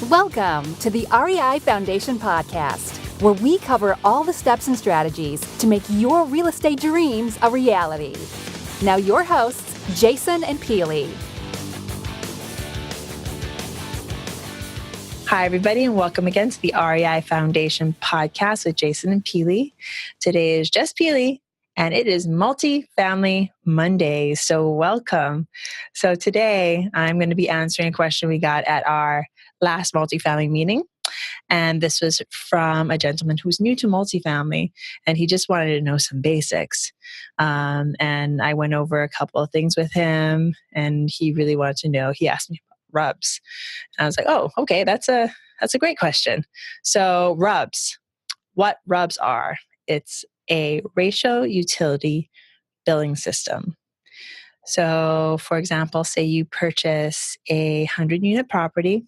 Welcome to the REI Foundation Podcast, where we cover all the steps and strategies to make your real estate dreams a reality. Now your hosts, Jason and Peely. Hi, everybody, and welcome again to the REI Foundation Podcast with Jason and Peely. Today is just Peely, and it is Multifamily Mondays, so welcome. So today, I'm going to be answering a question we got at our last multifamily meeting, and this was from a gentleman who's new to multifamily, and he just wanted to know some basics. And I went over a couple of things with him, and he really wanted to know. He asked me RUBS. And I was like, oh, okay, that's a great question. So RUBS, what RUBS are? It's a ratio utility billing system. So for example, say you purchase a 100-unit property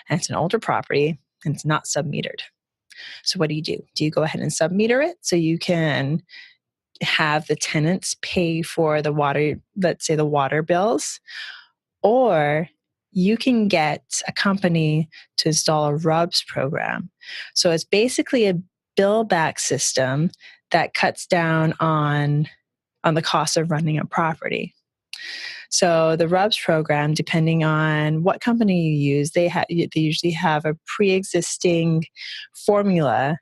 and it's an older property and it's not submetered. So what do? Do you go ahead and submeter it so you can have the tenants pay for the water, let's say the water bills? Or you can get a company to install a RUBS program. So it's basically a bill back system that cuts down on the cost of running a property. So the RUBS program, depending on what company you use, they usually have a pre-existing formula.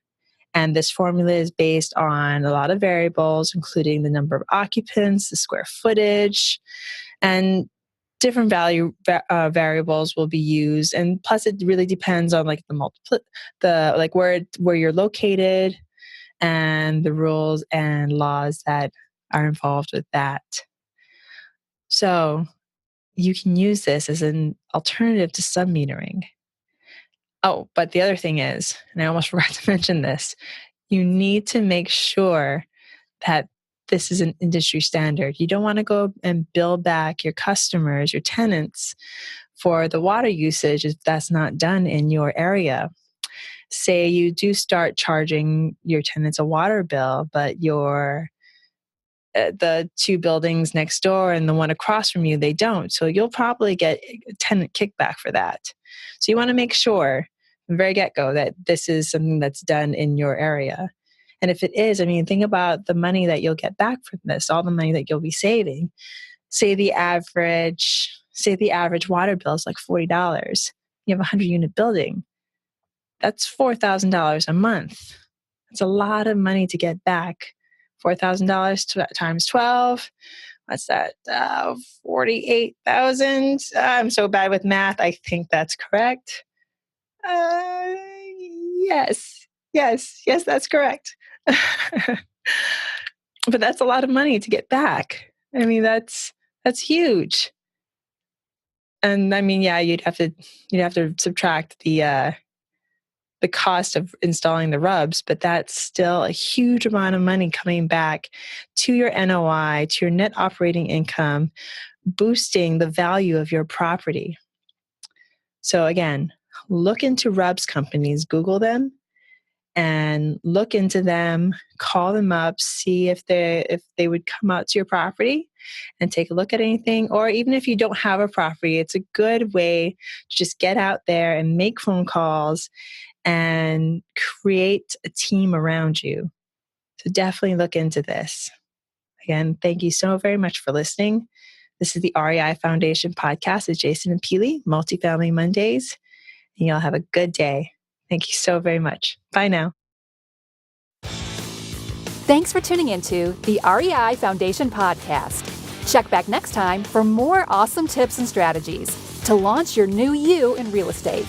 And this formula is based on a lot of variables, including the number of occupants, the square footage, and different variables will be used, and plus it really depends on like where you're located and the rules and laws that are involved with that. So you can use this as an alternative to submetering. Oh, but the other thing is, and I almost forgot to mention this, you need to make sure that this is an industry standard. You don't want to go and bill back your customers, your tenants, for the water usage if that's not done in your area. Say you do start charging your tenants a water bill, but the two buildings next door and the one across from you, they don't. So you'll probably get a tenant kickback for that. So you want to make sure from the very get-go that this is something that's done in your area. And if it is, I mean, think about the money that you'll get back from this, all the money that you'll be saving. Say the average water bill is like $40. You have a 100-unit building. That's $4,000 a month. That's a lot of money to get back. $4,000 times 12. What's that? 48,000. I'm so bad with math. I think that's correct. Yes, that's correct. But that's a lot of money to get back. I mean, that's huge. And I mean, yeah, you'd have to subtract the cost of installing the RUBS, but that's still a huge amount of money coming back to your NOI, to your net operating income, boosting the value of your property. So again, look into RUBS companies, Google them, and look into them, call them up, see if they would come out to your property and take a look at anything. Or even if you don't have a property, it's a good way to just get out there and make phone calls and create a team around you. So definitely look into this. Again, thank you so very much for listening. This is the REI Foundation Podcast with Jason and Peely, Multifamily Mondays. And y'all have a good day. Thank you so very much. Bye now. Thanks for tuning into the REI Foundation Podcast. Check back next time for more awesome tips and strategies to launch your new you in real estate.